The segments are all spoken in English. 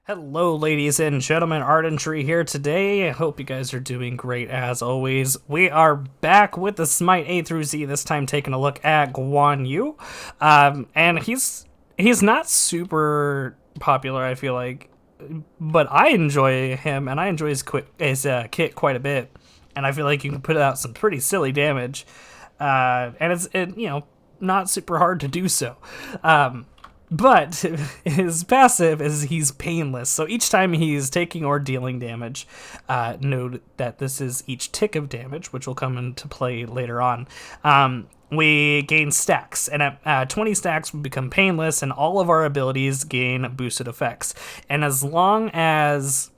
Hello, ladies and gentlemen. Artentry here today. I hope you guys are doing great as always. We are back with the SMITE A through Z, this time taking a look at Guan Yu. And he's not super popular, I feel like, but I enjoy him, and I enjoy his kit quite a bit. And I feel like you can put out some pretty silly damage, and it's not super hard to do so. But his passive is he's painless. So each time he's taking or dealing damage, note that this is each tick of damage, which will come into play later on. We gain stacks, and at 20 stacks, we become painless, and all of our abilities gain boosted effects. And as long as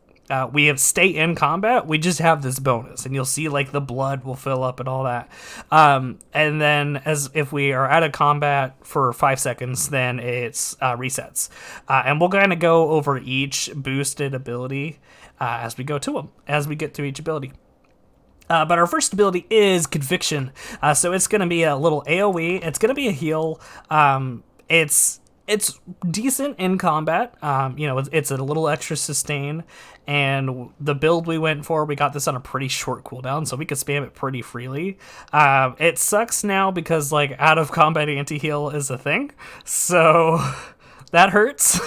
we have stay in combat, we just have this bonus, and you'll see like the blood will fill up and all that. And then as if we are out of combat for 5 seconds, then it's resets. And we'll kind of go over each boosted ability as we go to them, as we get through each ability. But our first ability is Conviction. So it's going to be a little AoE. It's going to be a heal. It's decent in combat. It's a little extra sustain, and the build we went for, we got this on a pretty short cooldown, so we could spam it pretty freely. It sucks now because like out of combat anti-heal is a thing, so that hurts.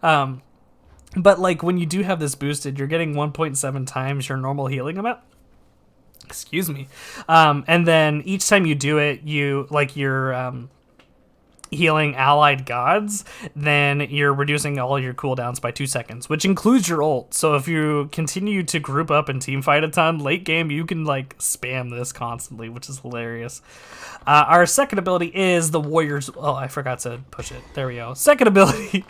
But like when you do have this boosted, you're getting 1.7 times your normal healing amount. Excuse me. And then each time you do it, you're healing allied gods, then you're reducing all your cooldowns by 2 seconds, which includes your ult. So if you continue to group up and team fight a ton, late game you can like spam this constantly, which is hilarious. Our second ability is the Warrior's... Oh, I forgot to push it. There we go. Second ability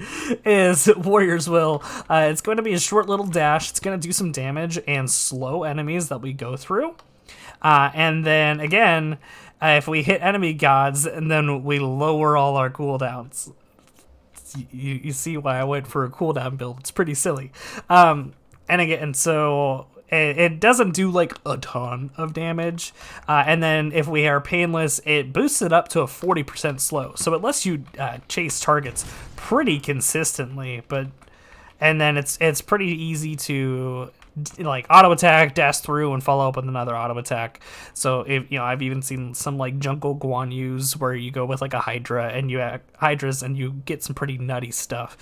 is Warrior's Will. It's going to be a short little dash. It's going to do some damage and slow enemies that we go through. And then again, if we hit enemy gods, and then we lower all our cooldowns. You see why I went for a cooldown build. It's pretty silly. So it doesn't do like a ton of damage. And then if we are painless, it boosts it up to a 40% slow. So it lets you chase targets pretty consistently. And then it's pretty easy to like auto attack, dash through, and follow up with another auto attack. So if I've even seen some like jungle Guan Yus where you go with like a Hydras and you get some pretty nutty stuff.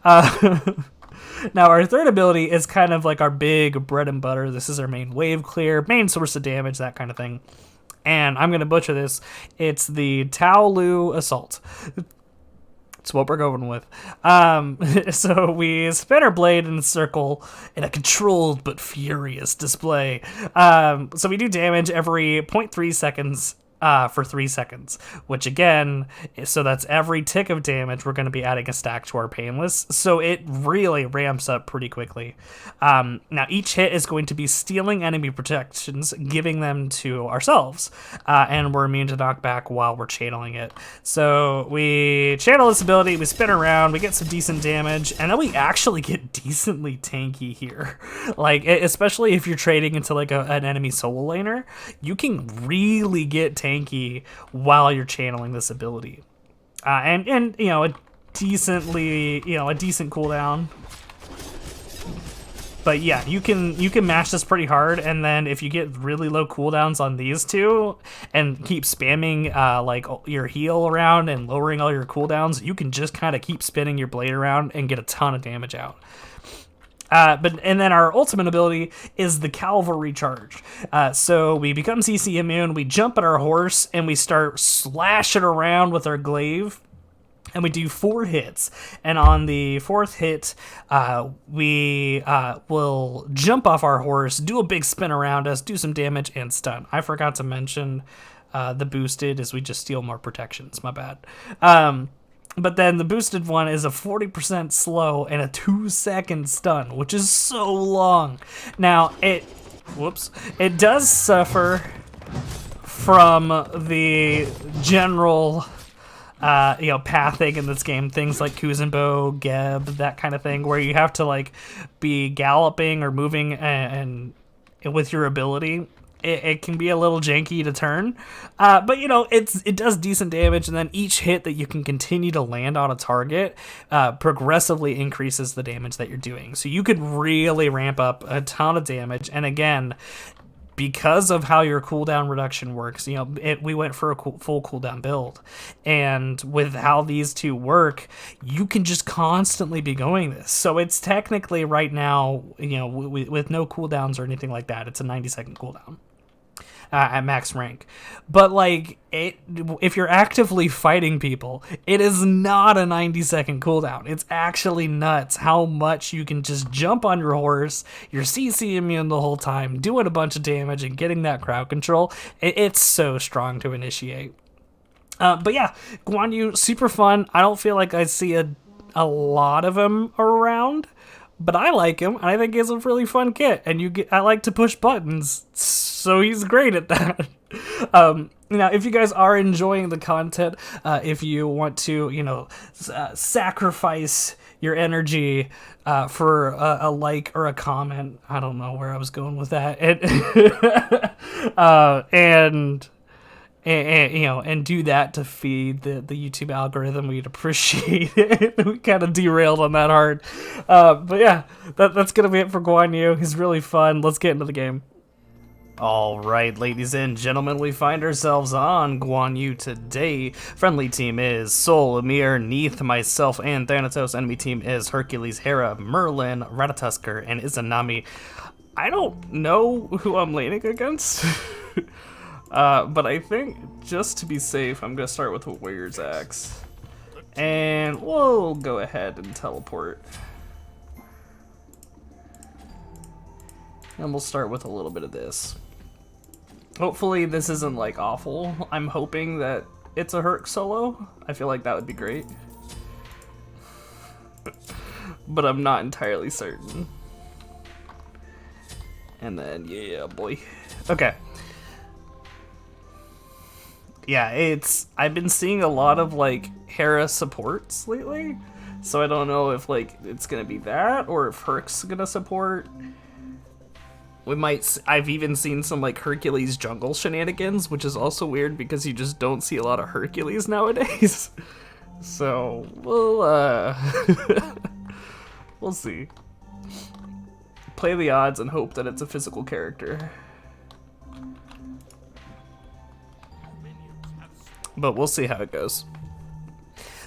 Now our third ability is kind of like our big bread and butter. This is our main wave clear, main source of damage, that kind of thing. And I'm gonna butcher this. It's the Tao Lu Assault. That's what we're going with. So we spin our blade in a circle in a controlled but furious display. So we do damage every 0.3 seconds for 3 seconds, which again, so that's every tick of damage. We're going to be adding a stack to our painless, so it really ramps up pretty quickly. Now each hit is going to be stealing enemy protections, giving them to ourselves, and we're immune to knockback while we're channeling it. So we channel this ability, we spin around, we get some decent damage, and then we actually get decently tanky here. Like, especially if you're trading into like an enemy solo laner, you can really get tanky while you're channeling this ability, and a decent cooldown. But yeah, you can mash this pretty hard, and then if you get really low cooldowns on these two and keep spamming like your heal around and lowering all your cooldowns, you can just kind of keep spinning your blade around and get a ton of damage out. And then our ultimate ability is the Cavalry Charge. So we become CC immune, we jump at our horse, and we start slashing around with our glaive. And we do 4 hits. And on the 4th hit, we will jump off our horse, do a big spin around us, do some damage, and stun. I forgot to mention the boosted is we just steal more protections. My bad. But then the boosted one is a 40% slow and a 2-second stun, which is so long. Now, it does suffer from the general, pathing in this game. Things like Kuzenbo, Geb, that kind of thing, where you have to like be galloping or moving and with your ability. it can be a little janky to turn, but you know, it does decent damage, and then each hit that you can continue to land on a target progressively increases the damage that you're doing. So you could really ramp up a ton of damage, and again, because of how your cooldown reduction works, you know, we went for a full cooldown build, and with how these two work, you can just constantly be going this. So it's technically right now, you know, with no cooldowns or anything like that, it's a 90-second cooldown at max rank. But like, if you're actively fighting people, it is not a 90-second cooldown. It's actually nuts how much you can just jump on your horse, you're CC immune the whole time, doing a bunch of damage and getting that crowd control. It's so strong to initiate. But yeah, Guan Yu, super fun. I don't feel like I see a lot of him around, but I like him, and I think he's a really fun kit, and I like to push buttons, so he's great at that. Now, if you guys are enjoying the content, if you want to, you know, sacrifice your energy for a like or a comment, I don't know where I was going with that, and you know, and do that to feed the YouTube algorithm, we'd appreciate it. We kind of derailed on that hard. But yeah, that's going to be it for Guan Yu. He's really fun. Let's get into the game. All right, ladies and gentlemen, we find ourselves on Guan Yu today. Friendly team is Sol, Amir, Neith, myself, and Thanatos. Enemy team is Hercules, Hera, Merlin, Ratatusker, and Izanami. I don't know who I'm laning against. But I think, just to be safe, I'm going to start with a Warrior's Axe. And we'll go ahead and teleport. And we'll start with a little bit of this. Hopefully this isn't, like, awful. I'm hoping that it's a Herc solo. I feel like that would be great. But I'm not entirely certain. And then, yeah, boy. Okay. Yeah, I've been seeing a lot of, like, Hera supports lately, so I don't know if, like, it's gonna be that, or if Herc's gonna support. I've even seen some, like, Hercules jungle shenanigans, which is also weird because you just don't see a lot of Hercules nowadays. So, we'll see. Play the odds and hope that it's a physical character. But we'll see how it goes.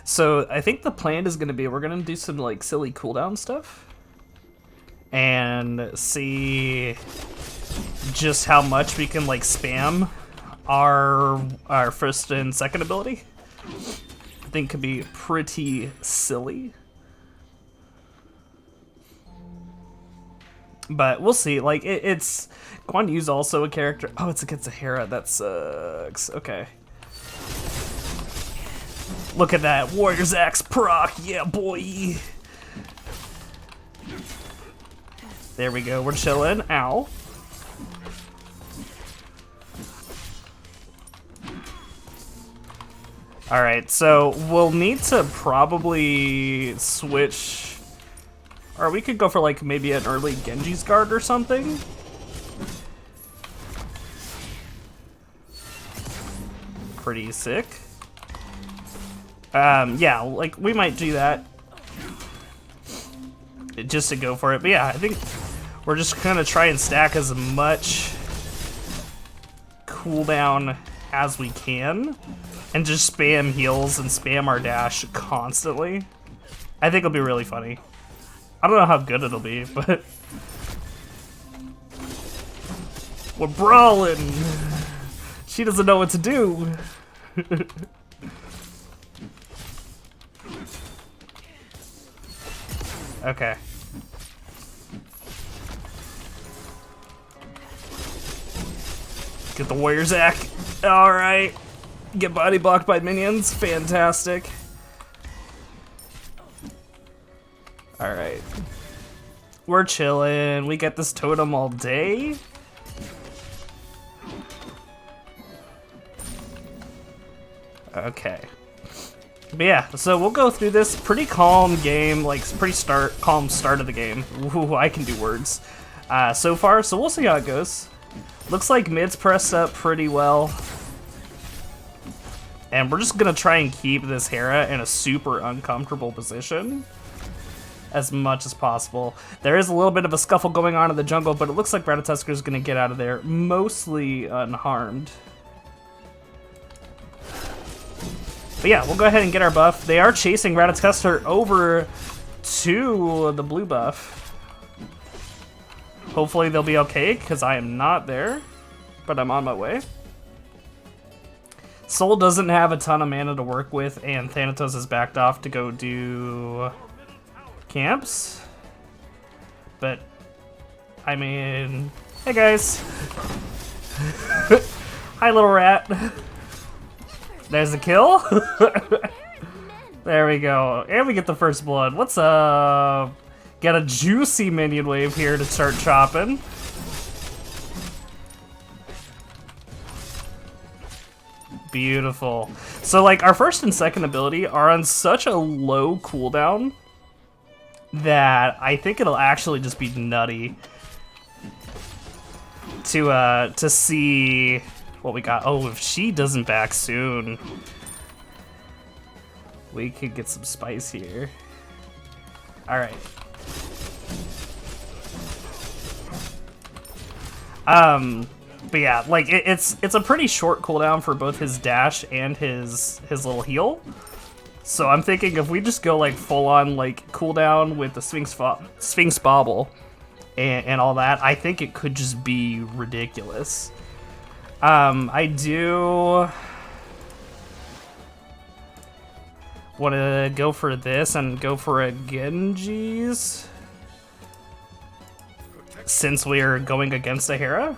So I think the plan is going to be we're going to do some like silly cooldown stuff and see just how much we can like spam our first and second ability. I think could be pretty silly. But we'll see. Like it's Guan Yu's also a character. Oh, it's against a Hera. That sucks. Okay. Look at that, Warrior's Axe proc, yeah boy! There we go, we're chilling, ow. Alright, so we'll need to probably switch, or we could go for like maybe an early Genji's Guard or something. Pretty sick. Yeah, like, we might do that just to go for it. But yeah, I think we're just gonna try and stack as much cooldown as we can and just spam heals and spam our dash constantly. I think it'll be really funny. I don't know how good it'll be, but we're brawling. She doesn't know what to do. Okay. Get the Warrior's Axe. Alright. Get body blocked by minions. Fantastic. Alright. We're chilling. We get this totem all day. Okay. But yeah, so we'll go through this pretty calm game, like pretty calm start of the game. Ooh, I can do words. So far, so we'll see how it goes. Looks like mid's pressed up pretty well. And we're just gonna try and keep this Hera in a super uncomfortable position as much as possible. There is a little bit of a scuffle going on in the jungle, but it looks like Ratatoskr gonna get out of there mostly unharmed. But yeah, we'll go ahead and get our buff. They are chasing Ratatoskr over to the blue buff. Hopefully they'll be okay, because I am not there, but I'm on my way. Soul doesn't have a ton of mana to work with, and Thanatos has backed off to go do camps. But, I mean, hey guys. Hi, little rat. There's a kill. There we go. And we get the first blood. What's up? Got a juicy minion wave here to start chopping. Beautiful. So like our first and second ability are on such a low cooldown that I think it'll actually just be nutty to see what we got. Oh, if she doesn't back soon, we could get some spice here. All right. But yeah, like it's a pretty short cooldown for both his dash and his little heal. So I'm thinking if we just go like full on like cooldown with the Sphinx Bauble and all that, I think it could just be ridiculous. I do want to go for this and go for a Genji's since we're going against a Hera.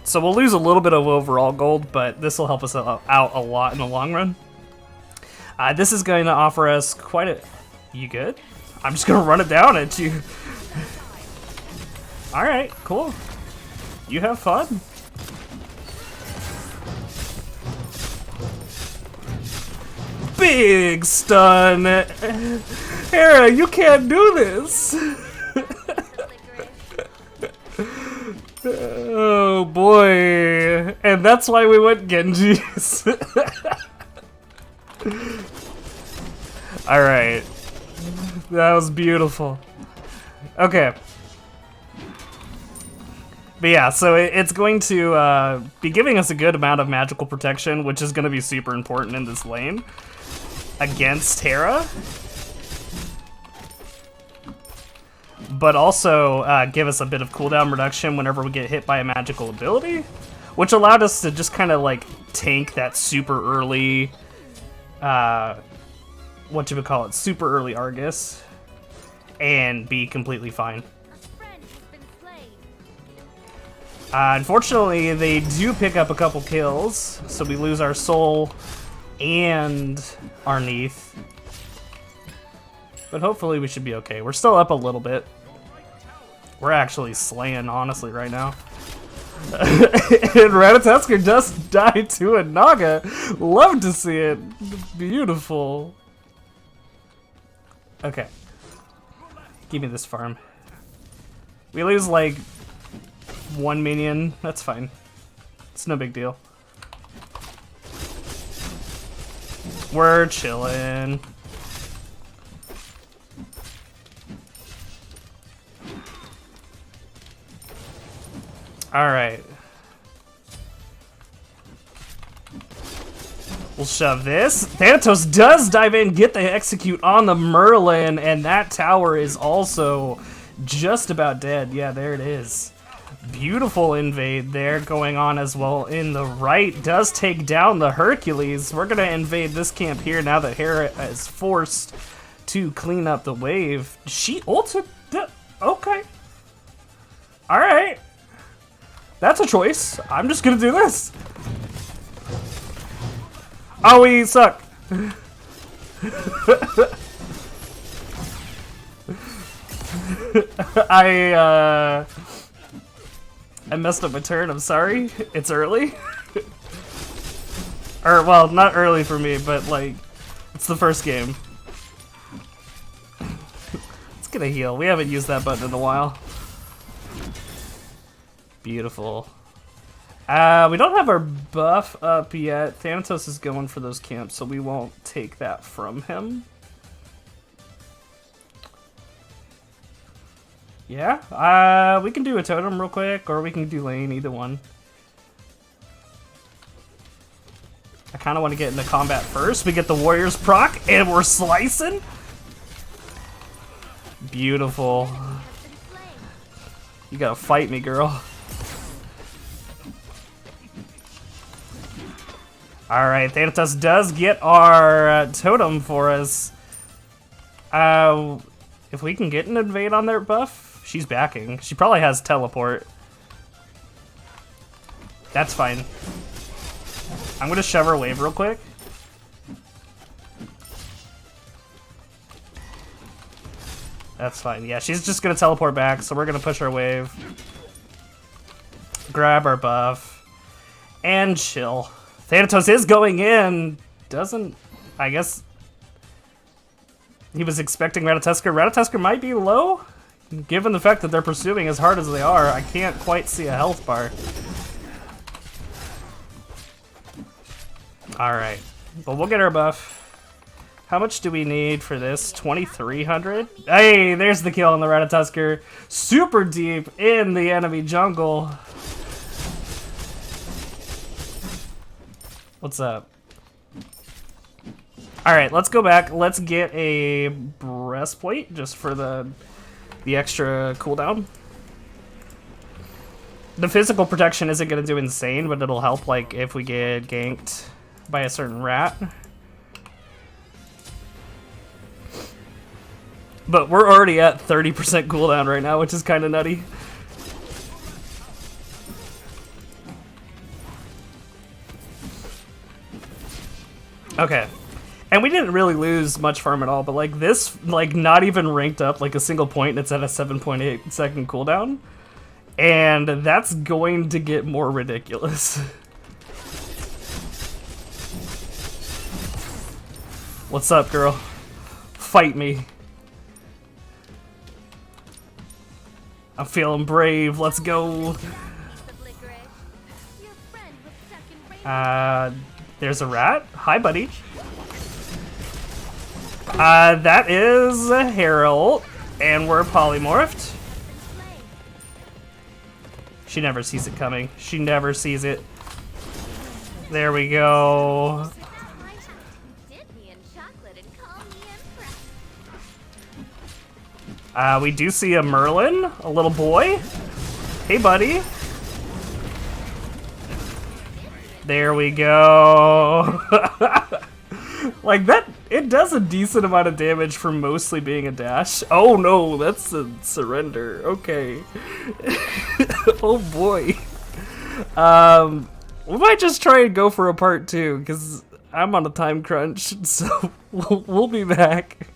So we'll lose a little bit of overall gold, but this will help us out a lot in the long run. This is going to offer us quite a... You good? I'm just going to run it down at you. Alright, cool. You have fun. Big stun! Hera, you can't do this! Oh boy. And that's why we went Genji's. Alright. That was beautiful. Okay. But yeah, so it's going to be giving us a good amount of magical protection, which is going to be super important in this lane against Hera. But also give us a bit of cooldown reduction whenever we get hit by a magical ability, which allowed us to just kind of like tank that super early, what you would call it, super early Argus, and be completely fine. Unfortunately, they do pick up a couple kills, so we lose our soul and our Neath. But hopefully we should be okay. We're still up a little bit. We're actually slaying, honestly, right now. And Ratatoskr just died to a Naga. Love to see it. Beautiful. Okay. Give me this farm. We lose, like, one minion. That's fine. It's no big deal. We're chillin'. Alright. We'll shove this. Thanatos does dive in, get the execute on the Merlin, and that tower is also just about dead. Yeah, there it is. Beautiful invade there going on as well. In the right does take down the Hercules. We're going to invade this camp here now that Hera is forced to clean up the wave. She ulted? Okay. Alright. That's a choice. I'm just gonna do this. Oh, we suck. I messed up my turn. I'm sorry. It's early. Or, well, not early for me, but, like, it's the first game. It's gonna heal. We haven't used that button in a while. Beautiful. We don't have our buff up yet. Thanatos is going for those camps, so we won't take that from him. Yeah, we can do a totem real quick, or we can do lane, either one. I kind of want to get into combat first. We get the warriors proc, and we're slicing. Beautiful. You gotta fight me, girl. Alright, Thanatos does get our totem for us. If we can get an invade on their buff, she's backing. She probably has teleport. That's fine. I'm gonna shove her wave real quick. That's fine. Yeah, she's just gonna teleport back, so we're gonna push our wave. Grab our buff. And chill. Thanatos is going in. Doesn't... I guess... He was expecting Ratatusker. Ratatusker might be low? Given the fact that they're pursuing as hard as they are, I can't quite see a health bar. Alright. But we'll get our buff. How much do we need for this? 2,300? Hey, there's the kill on the Ratatusker. Super deep in the enemy jungle. What's up? Alright, let's go back. Let's get a breastplate just for the extra cooldown. The physical protection isn't going to do insane, but it'll help like if we get ganked by a certain rat. But we're already at 30% cooldown right now, which is kind of nutty. Okay. And we didn't really lose much farm at all, but like this, like not even ranked up like a single point, and it's at a 7.8 second cooldown. And that's going to get more ridiculous. What's up, girl? Fight me. I'm feeling brave, let's go. There's a rat. Hi, buddy. That is a Herald, and we're polymorphed. She never sees it coming. She never sees it. There we go. We do see a Merlin, a little boy. Hey, buddy. There we go. Like that, it does a decent amount of damage for mostly being a dash. Oh no, that's a surrender. Okay. Oh boy. We might just try and go for a part 2 because I'm on a time crunch. So we'll be back.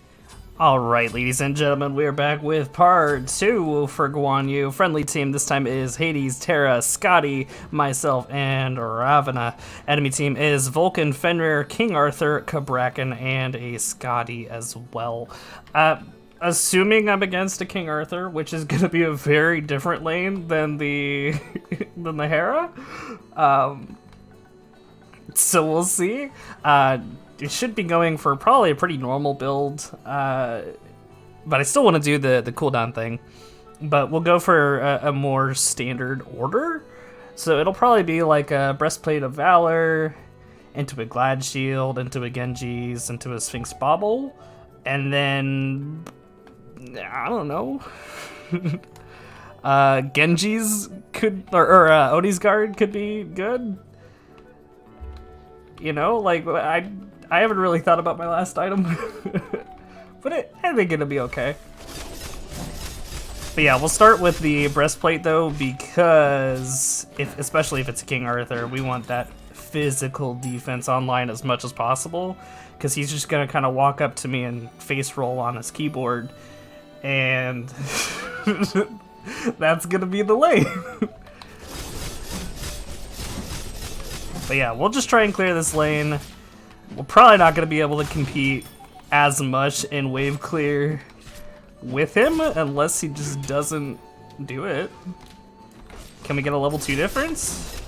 Alright, ladies and gentlemen, we are back with part 2 for Guan Yu. Friendly team this time is Hades, Terra, Scotty, myself, and Ravana. Enemy team is Vulcan, Fenrir, King Arthur, Cabrakan, and a Scotty as well. Assuming I'm against a King Arthur, which is going to be a very different lane than the than the Hera. So we'll see. It should be going for probably a pretty normal build, but I still want to do the cooldown thing. But we'll go for a more standard order. So it'll probably be like a Breastplate of Valor, into a Glad Shield, into a Genji's, into a Sphinx Bauble, and then, I don't know. Genji's could, or Odi's Guard could be good. You know, like, I haven't really thought about my last item, but I think it'll be okay. But yeah, we'll start with the breastplate though, because especially if it's a King Arthur, we want that physical defense online as much as possible, because he's just gonna kind of walk up to me and face roll on his keyboard, and that's gonna be the lane. But yeah, we'll just try and clear this lane. We're probably not going to be able to compete as much in wave clear with him unless he just doesn't do it. Can we get a level 2 difference?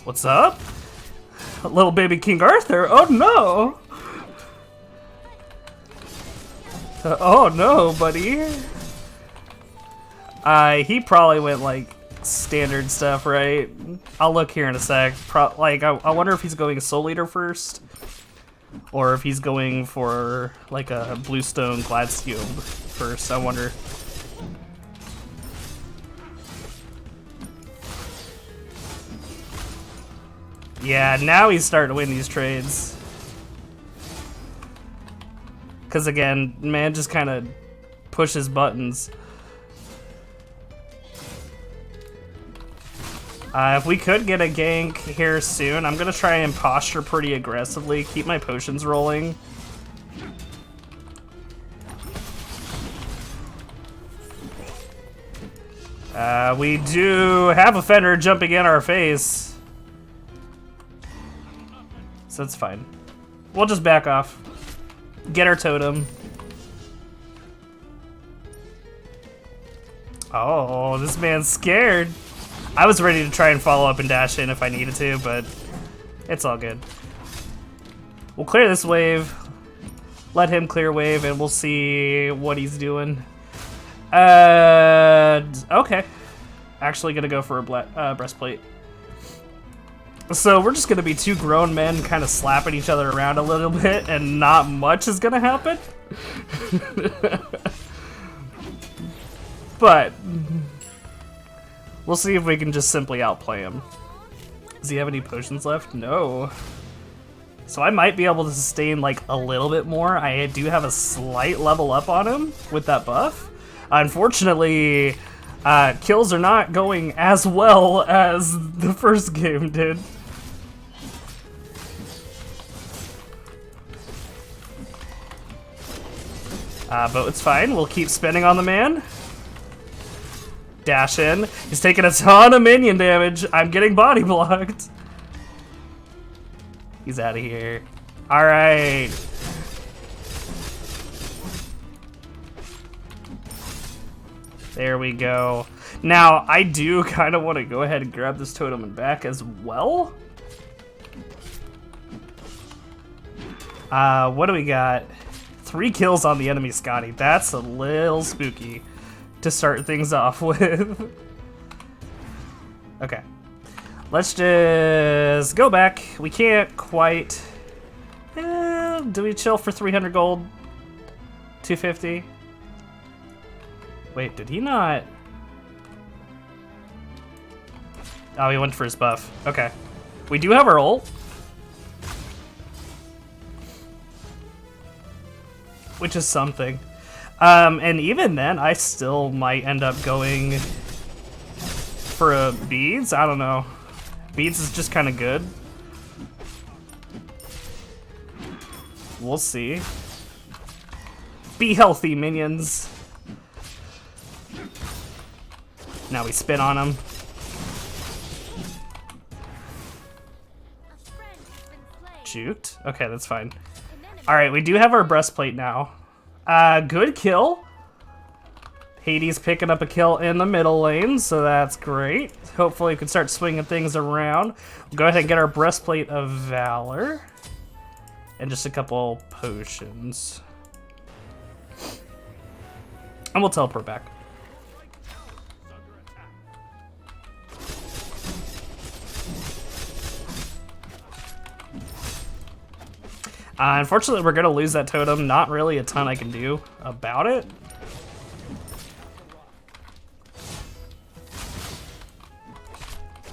What's up? Little baby King Arthur? Oh no! Oh no, buddy. He probably went like standard stuff, right? I'll look here in a sec. I wonder if he's going Soul Eater first, or if he's going for like a Bluestone Gladstone first. I wonder. Yeah, now he's starting to win these trades. Because again, man just kind of pushes buttons. If we could get a gank here soon, I'm going to try and posture pretty aggressively, keep my potions rolling. We do have a Fender jumping in our face. So that's fine. We'll just back off. Get our totem. Oh, this man's scared. I was ready to try and follow up and dash in if I needed to, but it's all good. We'll clear this wave. Let him clear wave, and we'll see what he's doing. Okay. Actually gonna go for a breastplate. So we're just gonna be two grown men kind of slapping each other around a little bit, and not much is gonna happen. But we'll see if we can just simply outplay him. Does he have any potions left? No. So I might be able to sustain like a little bit more. I do have a slight level up on him with that buff. Unfortunately, kills are not going as well as the first game did. But it's fine. We'll keep spinning on the man. Dash in. He's taking a ton of minion damage. I'm getting body blocked. He's out of here. All right. There we go. Now, I do kind of want to go ahead and grab this totem and back as well. What do we got? 3 kills on the enemy Scotty. That's a little spooky to start things off with. Okay. Let's just go back. We can't quite... do we chill for 300 gold? 250? Wait, did he not? Oh, he went for his buff. Okay. We do have our ult. Which is something. And even then, I still might end up going for a beads. I don't know. Beads is just kind of good. We'll see. Be healthy, minions. Now we spin on him. Juked? Okay, that's fine. Alright, we do have our breastplate now. Good kill. Hades picking up a kill in the middle lane, so that's great. Hopefully we can start swinging things around. We'll go ahead and get our breastplate of valor. And just a couple potions. And we'll teleport back. Unfortunately, we're gonna lose that totem. Not really a ton I can do about it.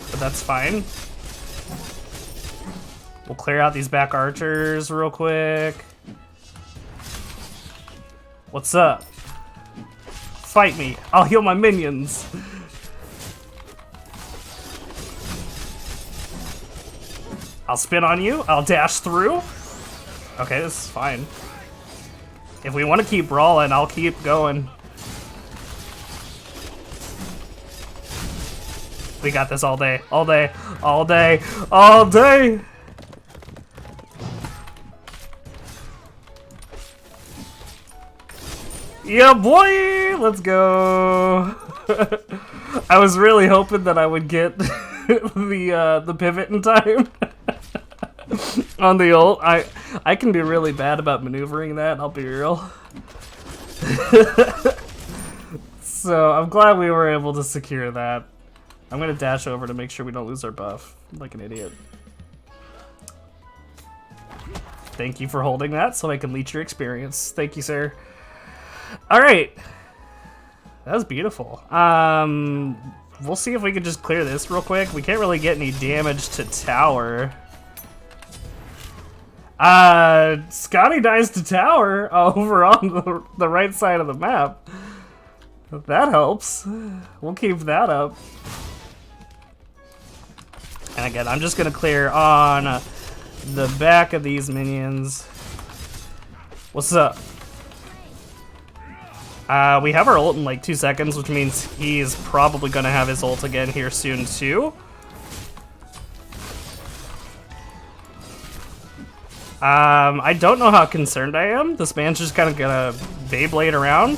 But that's fine. We'll clear out these back archers real quick. What's up? Fight me. I'll heal my minions. I'll spin on you. I'll dash through. Okay, this is fine. If we want to keep brawling, I'll keep going. We got this all day, all day, all day, all day! Yeah, boy! Let's go! I was really hoping that I would get the pivot in time on the ult. I can be really bad about maneuvering that, I'll be real. So I'm glad we were able to secure that. I'm gonna dash over to make sure we don't lose our buff, like an idiot. Thank you for holding that so I can leech your experience. Thank you, sir. Alright. That was beautiful. We'll see if we can just clear this real quick. We can't really get any damage to tower. Scotty dies to tower over on the right side of the map. That helps. We'll keep that up. And again, I'm just gonna clear on the back of these minions. What's up? We have our ult in like 2 seconds, which means he's probably gonna have his ult again here soon too. I don't know how concerned I am. This man's just kind of gonna Beyblade around.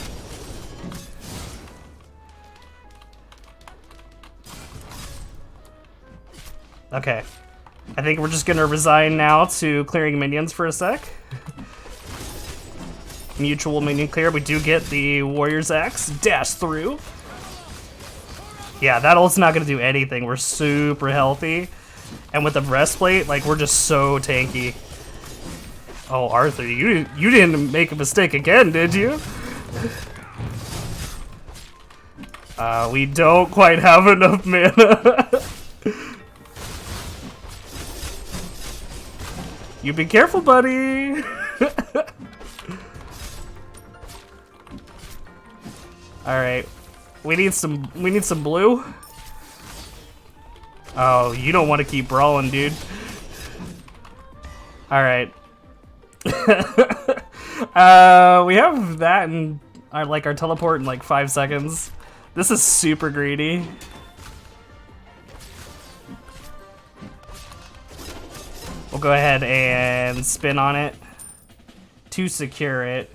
Okay. I think we're just gonna resign now to clearing minions for a sec. Mutual minion clear. We do get the Warrior's Axe. Dash through. Yeah, that ult's not gonna do anything. We're super healthy. And with the breastplate, like, we're just so tanky. Oh, Arthur, you didn't make a mistake again, did you? We don't quite have enough mana. You be careful, buddy. All right, we need some blue. Oh, you don't want to keep brawling, dude. All right. We have that and our teleport in like 5 seconds. This is super greedy. We'll go ahead and spin on it to secure it.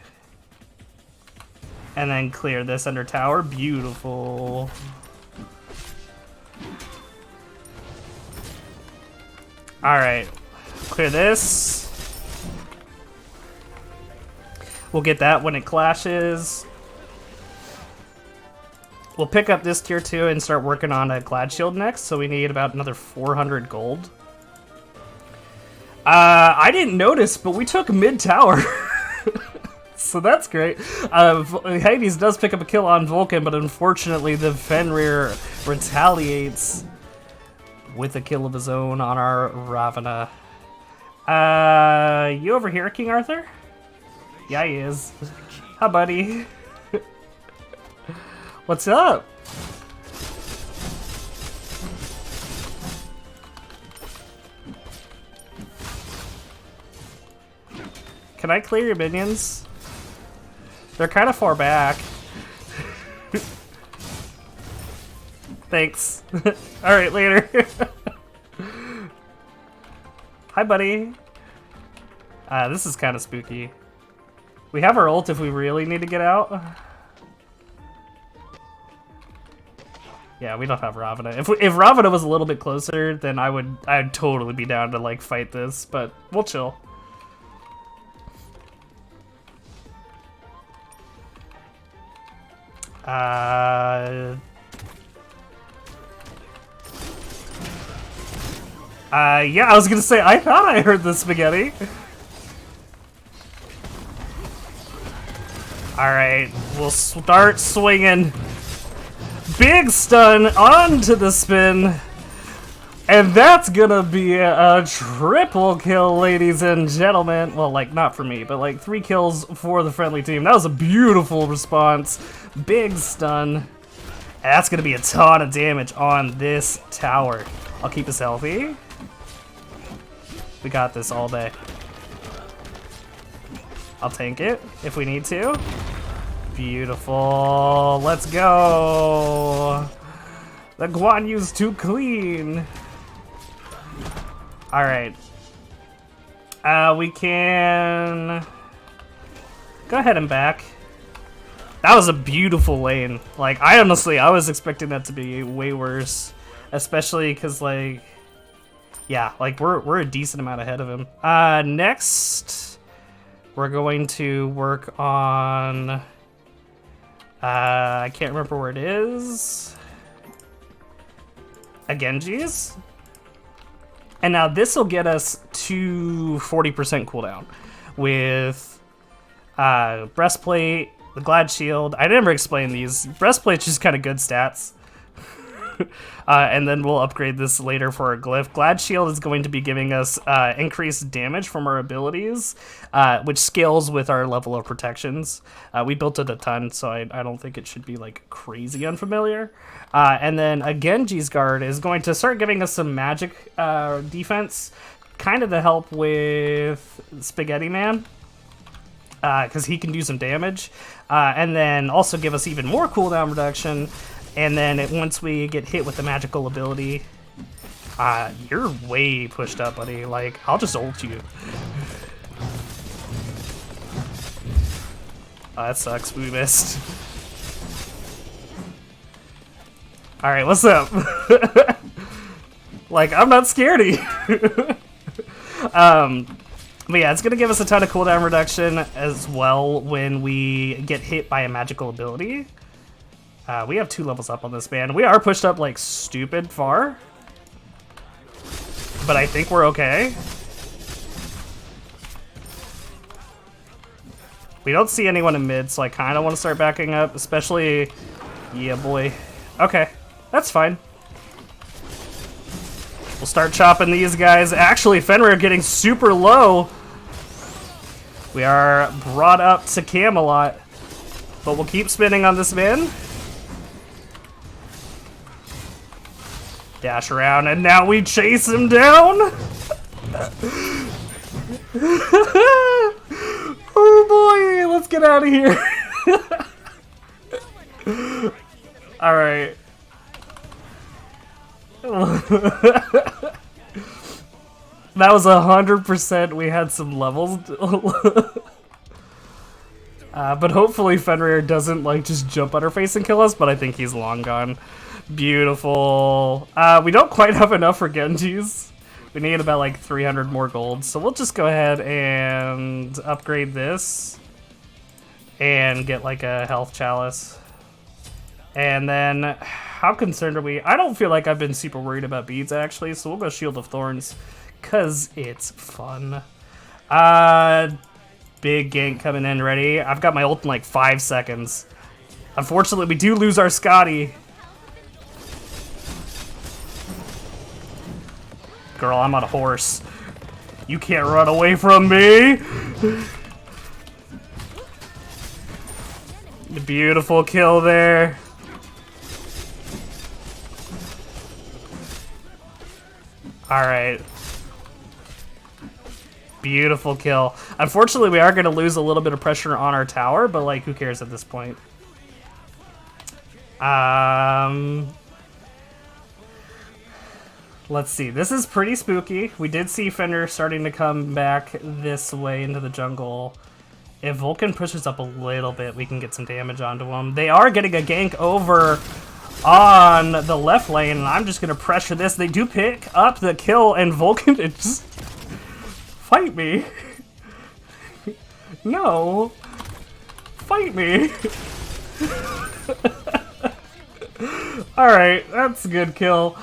And then clear this under tower. Beautiful. Alright. Clear this. We'll get that when it clashes. We'll pick up this tier 2 and start working on a Glad Shield next, so we need about another 400 gold. I didn't notice, but we took mid tower. So that's great. Hades does pick up a kill on Vulcan, but unfortunately the Fenrir retaliates with a kill of his own on our Ravana. You over here, King Arthur? Yeah, he is. Hi, buddy. What's up? Can I clear your minions? They're kind of far back. Thanks. Alright, later. Hi, buddy. This is kind of spooky. We have our ult if we really need to get out. Yeah, we don't have Ravana. If Ravana was a little bit closer, then I'd totally be down to like fight this, but we'll chill. Yeah, I was gonna say, I thought I heard the spaghetti. Alright, we'll start swinging. Big stun onto the spin. And that's gonna be a triple kill, ladies and gentlemen. Well, like, not for me, but like 3 kills for the friendly team. That was a beautiful response. Big stun. And that's gonna be a ton of damage on this tower. I'll keep us healthy. We got this all day. I'll tank it if we need to. Beautiful. Let's go. The Guan Yu's too clean. Alright. We can go ahead and back. That was a beautiful lane. Like, I was expecting that to be way worse. Especially because, like, yeah, like, we're a decent amount ahead of him. Next, we're going to work on... I can't remember where it is. A Genji's. And now this will get us to 40% cooldown with breastplate, the glad shield. I never explained these. Breastplate's just kind of good stats. And then we'll upgrade this later for a glyph. Glad shield is going to be giving us increased damage from our abilities, which scales with our level of protections. We built it a ton, so I don't think it should be like crazy unfamiliar. And then a Genji's guard is going to start giving us some magic defense, kind of to help with Spaghetti Man, because he can do some damage, and then also give us even more cooldown reduction. And then once we get hit with the magical ability, you're way pushed up, buddy. Like, I'll just ult you. Oh, that sucks. We missed. Alright, what's up? Like, I'm not scaredy. But yeah, it's going to give us a ton of cooldown reduction as well when we get hit by a magical ability. We have 2 levels up on this man. We are pushed up like stupid far, but I think we're okay. We don't see anyone in mid, so I kind of want to start backing up, especially... Yeah, boy. Okay, that's fine. We'll start chopping these guys. Actually, Fenrir getting super low. We are brought up to Camelot, but we'll keep spinning on this man. Dash around, and now we chase him down. Oh boy, let's get out of here. All right. That was 100%. We had some levels. But hopefully Fenrir doesn't like just jump on our face and kill us, but I think he's long gone. Beautiful. We don't quite have enough for Genji's. We need about like 300 more gold, so we'll just go ahead and upgrade this and get like a health chalice. And then, how concerned are we? I don't feel like I've been super worried about beads actually, so we'll go Shield of Thorns because it's fun. Big gank coming in, ready. I've got my ult in like 5 seconds. Unfortunately, we do lose our Scotty. Girl, I'm on a horse. You can't run away from me. Beautiful kill there. Alright. Beautiful kill. Unfortunately, we are going to lose a little bit of pressure on our tower, but like, who cares at this point? Let's see. This is pretty spooky. We did see Fenrir starting to come back this way into the jungle. If Vulcan pushes up a little bit, we can get some damage onto him. They are getting a gank over on the left lane, and I'm just going to pressure this. They do pick up the kill, and Vulcan just... Fight me. No. Fight me. Alright, that's a good kill.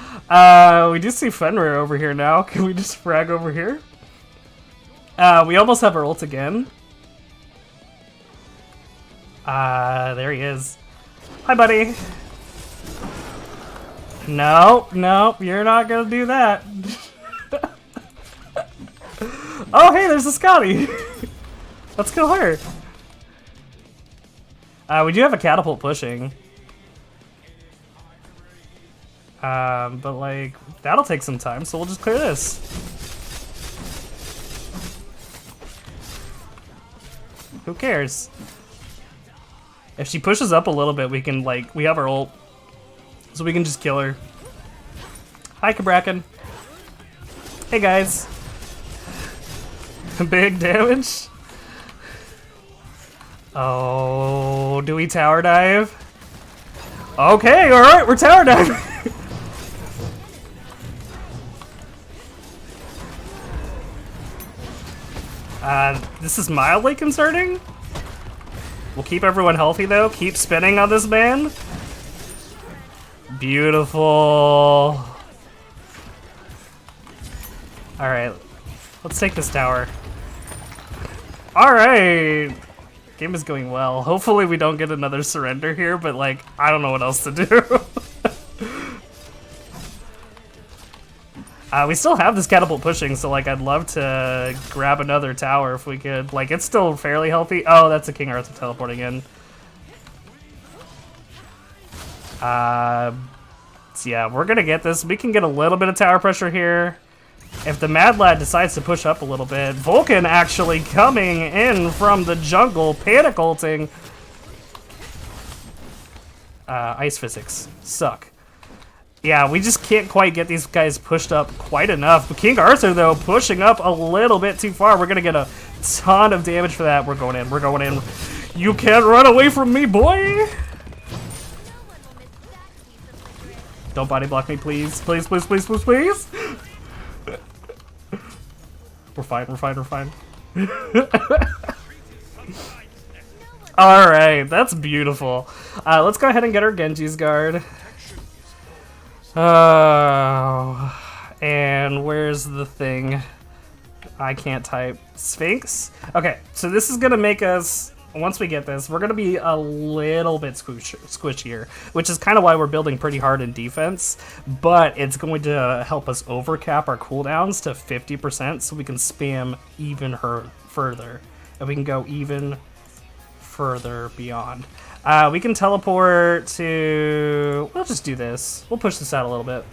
We do see Fenrir over here now. Can we just frag over here? We almost have our ult again. There he is. Hi, buddy. No, no, you're not gonna do that. Oh, hey, there's a Scotty. Let's kill her. We do have a catapult pushing. But like, that'll take some time, so we'll just clear this. Who cares? If she pushes up a little bit, we can like, we have our ult. So we can just kill her. Hi, Kabrakan. Hey, guys. Big damage. Oh, do we tower dive? Okay, alright, we're tower diving. This is mildly concerning. We'll keep everyone healthy though. Keep spinning on this man. Beautiful. Alright, let's take this tower. Alright. Game is going well. Hopefully we don't get another surrender here, but like, I don't know what else to do. We still have this catapult pushing, so like I'd love to grab another tower if we could. Like, it's still fairly healthy. Oh, that's a King Arthur teleporting in. So yeah, we're gonna get this. We can get a little bit of tower pressure here. If the Mad Lad decides to push up a little bit, Vulcan actually coming in from the jungle, panic ulting. Ice physics suck. Yeah, we just can't quite get these guys pushed up quite enough. But King Arthur, though, pushing up a little bit too far. We're going to get a ton of damage for that. We're going in. We're going in. You can't run away from me, boy! Don't body block me, please. Please, please, please, please, please! We're fine, we're fine, we're fine. Alright, that's beautiful. Let's go ahead and get our Genji's guard. Oh, and where's the thing? I can't type. Sphinx? Okay, so this is gonna make us, once we get this, we're gonna be a little bit squishier, which is kind of why we're building pretty hard in defense, but it's going to help us overcap our cooldowns to 50% so we can spam even further, and we can go even further beyond. We can teleport to... We'll just do this. We'll push this out a little bit.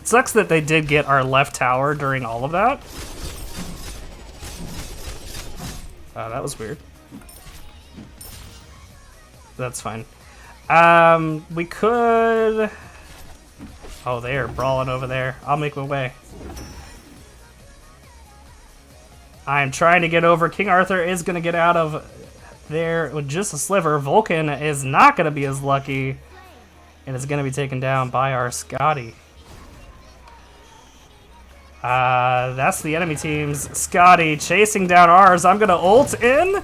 It sucks that they did get our left tower during all of that. That was weird. That's fine. We could... Oh, they are brawling over there. I'll make my way. I'm trying to get over. King Arthur is going to get out of there with just a sliver. Vulcan is not going to be as lucky and is going to be taken down by our Scotty. That's the enemy team's Scotty chasing down ours. I'm going to ult in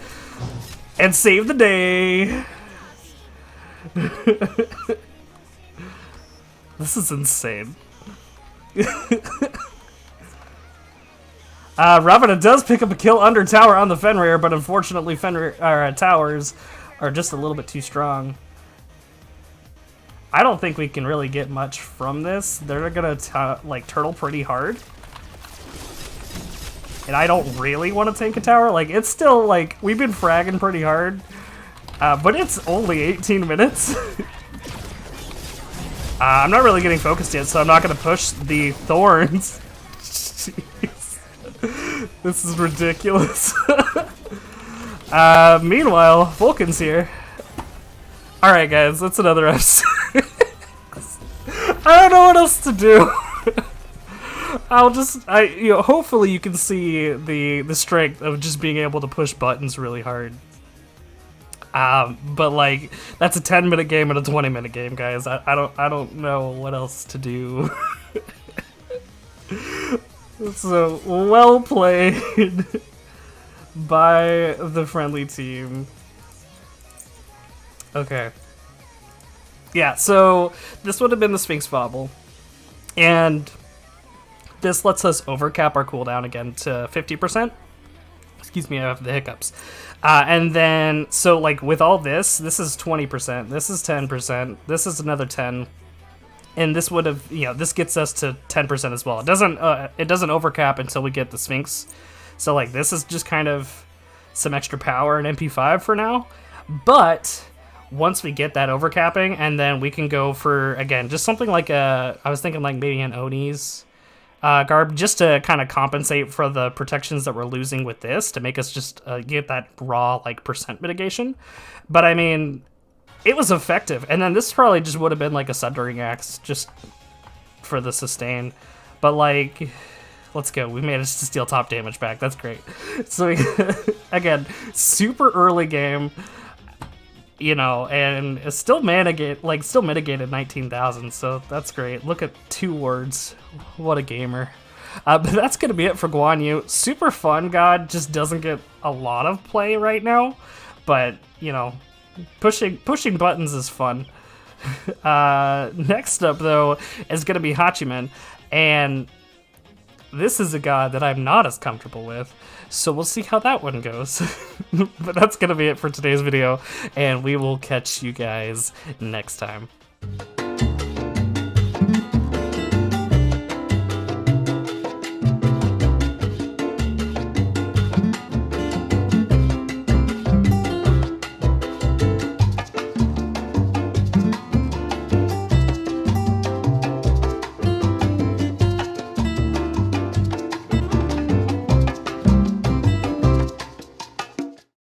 and save the day. This is insane. Ravana does pick up a kill under tower on the Fenrir, but unfortunately towers are just a little bit too strong. I don't think we can really get much from this. They're gonna like turtle pretty hard. And I don't really want to tank a tower. Like, it's still like, we've been fragging pretty hard. But it's only 18 minutes. I'm not really getting focused yet, so I'm not gonna push the thorns. Jeez. This is ridiculous. Meanwhile, Vulcan's here. Alright guys, that's another episode. I don't know what else to do. Hopefully you can see the strength of just being able to push buttons really hard. But like, that's a 10-minute game and a 20-minute game, guys. I don't know what else to do. So, well played by the friendly team. Okay. Yeah, so this would have been the Sphinx Bobble. And this lets us overcap our cooldown again to 50%. Excuse me, I have the hiccups. And then, so like with all this is 20%, this is 10%, this is another 10. And this would have, this gets us to 10% as well. It doesn't overcap until we get the Sphinx. So like this is just kind of some extra power in MP5 for now. But once we get that overcapping, and then we can go for, again, just something like I was thinking like maybe an Oni's garb, just to kind of compensate for the protections that we're losing with this, to make us just get that raw like percent mitigation. But I mean, it was effective, and then this probably just would have been like a Sundering Axe just for the sustain. But like, Let's go. We managed to steal top damage back. That's great. So, again, super early game, you know, and it's still mitigated 19,000, so that's great. Look at 2 words. What a gamer. But that's going to be it for Guan Yu. Super fun god, just doesn't get a lot of play right now, but, you know, pushing buttons is fun. Next up, though, is going to be Hachiman, and this is a god that I'm not as comfortable with, so we'll see how that one goes. But that's going to be it for today's video, and we will catch you guys next time.